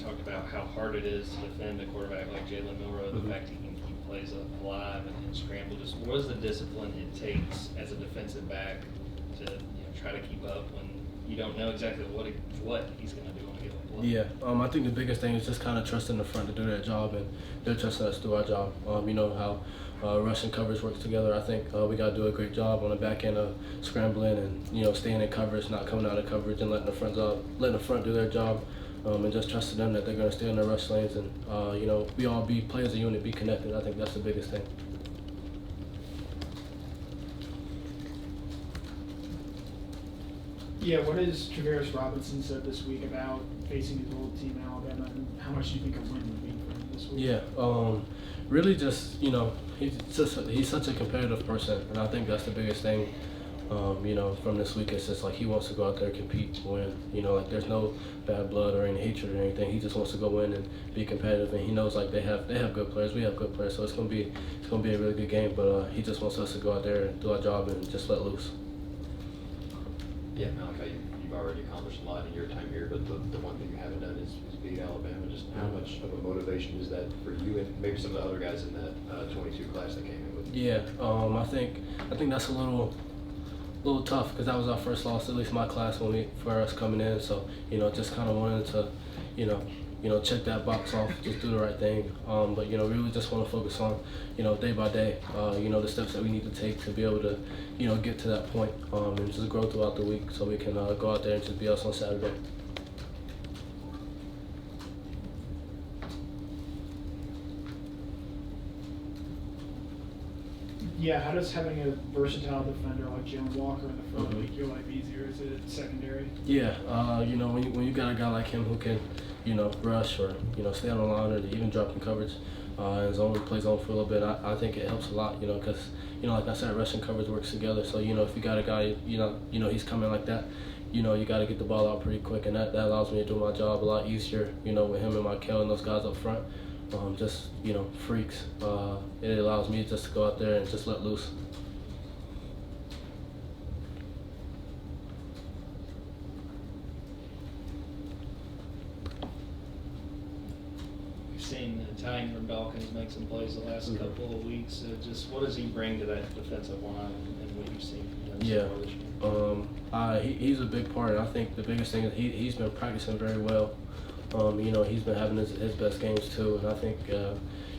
talked about how hard it is to defend a quarterback like Jalen Milroe, the fact he can keep plays alive and scramble. Just what is the discipline it takes as a defensive back to try to keep up when you don't know exactly what he's going to do on a given play? Yeah, I think the biggest thing is just kind of trusting the front to do their job, and they're trusting us to do our job. You know how rush and coverage works together. I think we got to do a great job on the back end of scrambling and staying in coverage, not coming out of coverage, and letting the front do their job, and just trusting them that they're going to stay in their rush lanes, and we all play as a unit, be connected. I think that's the biggest thing. Yeah, what has Travaris Robinson said this week about facing his old team Alabama, and how much do you think a win would be for him this week? Yeah, really just, he's such a competitive person, and I think that's the biggest thing, from this week. It's just like he wants to go out there and compete, win. Like there's no bad blood or any hatred or anything. He just wants to go in and be competitive, and he knows like they have good players, we have good players, so it's gonna be a really good game. But he just wants us to go out there and do our job and just let loose. Yeah, Malaki, you've already accomplished a lot in your time here, but the one thing you haven't done is beat Alabama. Just how much of a motivation is that for you and maybe some of the other guys in that 22 class that came in with you? Yeah, I think that's a little tough because that was our first loss, at least my class for us coming in. So just kind of wanted to check that box off, just do the right thing. But we really just want to focus on day by day, the steps that we need to take to be able to get to that point, and just grow throughout the week so we can go out there and just be us on Saturday. Yeah, how does having a versatile defender like Jalon Walker in the front make your life easier? Is it secondary? Yeah, when you got a guy like him who can, rush or stay on the line or even drop in coverage, and play zone for a little bit, I think it helps a lot, because like I said, rush and coverage works together. So if you got a guy, he's coming like that, you got to get the ball out pretty quick, and that allows me to do my job a lot easier, with him and Michael and those guys up front. Just freaks. It allows me just to go out there and just let loose. We've seen Ingram-Dawkins make some plays the last couple of weeks. Just what does he bring to that defensive line and what you've seen from him so far this year? He's a big part. I think the biggest thing is he's been practicing very well. He's been having his best games too, and I think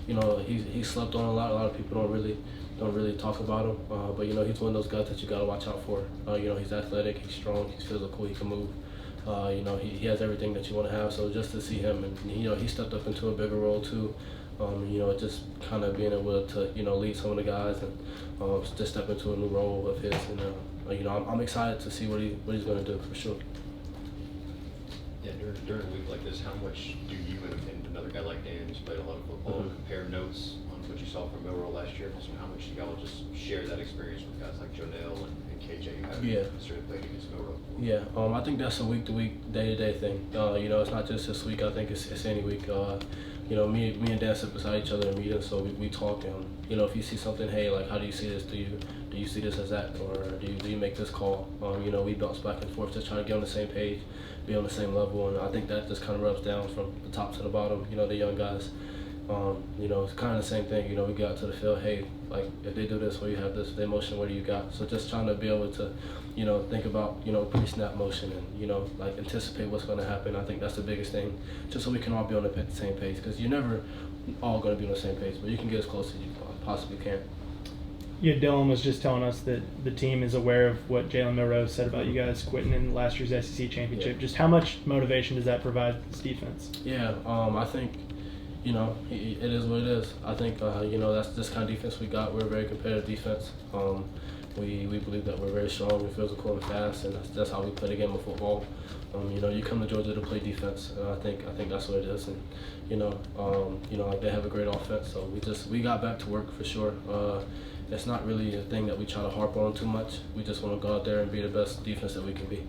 he's slept on a lot. A lot of people don't really talk about him, but he's one of those guys that you got to watch out for. He's athletic, he's strong, he's physical, he can move. He has everything that you want to have. So just to see him, and he stepped up into a bigger role too. Just kind of being able to lead some of the guys and just step into a new role of his. And I'm excited to see what he's going to do for sure. Yeah, during a week like this, how much do you and another guy like Dan, who's played a lot of football, compare notes on what you saw from Milroe last year? Also, how much do y'all just share that experience with guys like Jonell and KJ who haven't necessarily played against Milroe? Yeah, I think that's a week-to-week, day-to-day thing. It's not just this week. I think it's any week. Me and Dan sit beside each other in meetings, so we talk. And if you see something, hey, like, how do you see this? Do you see this as that, or do you make this call? We bounce back and forth, just trying to get on the same page, be on the same level, and I think that just kind of rubs down from the top to the bottom. The young guys. It's kind of the same thing. We get out to the field, hey, like if they do this, or you have this, the motion, what do you got? So just trying to be able to, think about, pre-snap motion and, like anticipate what's going to happen. I think that's the biggest thing, just so we can all be on the same page, because you're never all going to be on the same page, but you can get as close as you possibly can. Yeah, Dylan was just telling us that the team is aware of what Jalen Milroe said about you guys quitting in last year's SEC championship. Yeah. Just how much motivation does that provide this defense? Yeah, I think, it is what it is. I think, that's this kind of defense we got. We're a very competitive defense. We believe that we're very strong and physical and fast, and that's how we play the game of football. You come to Georgia to play defense, and I think that's what it is. And like they have a great offense, so we got back to work for sure. It's not really a thing that we try to harp on too much. We just want to go out there and be the best defense that we can be.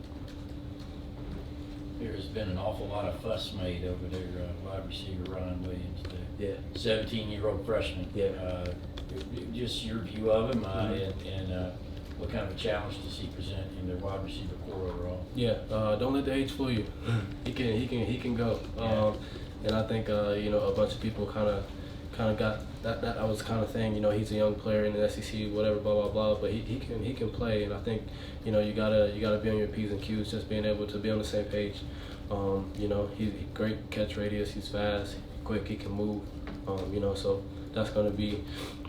There's been an awful lot of fuss made over their wide receiver Ryan Williams, the 17-year-old freshman. Yeah. Just your view of him, and what kind of a challenge does he present in their wide receiver core overall? Yeah, don't let the age fool you. He can go. And I think you know, a bunch of people kind of got that I was kind of saying, you know, he's a young player in the SEC, whatever, blah blah blah, but he can play, and I think, you know, you gotta be on your P's and Q's, just being able to be on the same page. You know, he's great catch radius, he's fast, quick, he can move. You know, so that's going to be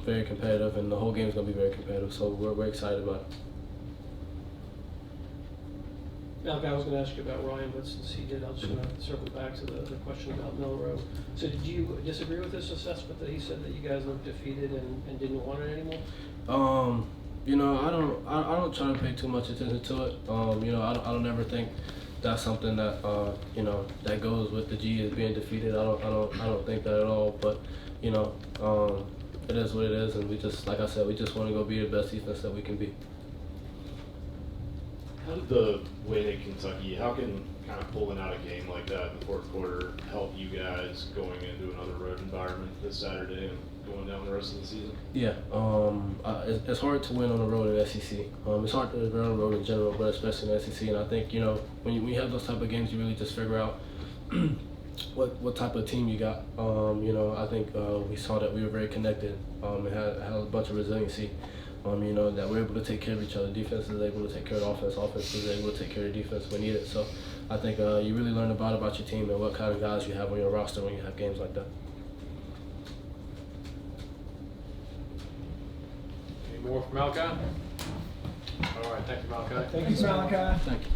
very competitive, and the whole game is going to be very competitive. So we're excited about it. Malaki, I was going to ask you about Ryan, but since he did, I was going to circle back to the question about Milroe. So did you disagree with this assessment that he said that you guys looked defeated and didn't want it anymore? You know, I don't try to pay too much attention to it. You know, I don't ever think that's something that you know, that goes with the G is being defeated. I don't think that at all. But you know, it is what it is, and we just, like I said, we just want to go be the best defense that we can be. How did the win at Kentucky, how can kind of pulling out a game like that in the fourth quarter help you guys going into another road environment this Saturday and going down the rest of the season? Yeah, it's hard to win on the road in the SEC. It's hard to win on the road in general, but especially in the SEC. And I think, you know, when you have those type of games, you really just figure out what type of team you got. You know, I think we saw that we were very connected and had a bunch of resiliency. You know, that we're able to take care of each other. Defense is able to take care of the offense. Offense is able to take care of the defense when needed. So I think you really learn about your team and what kind of guys you have on your roster when you have games like that. Any more from Malaki? All right, thank you, Malaki. Thanks, Malachi. Thank you.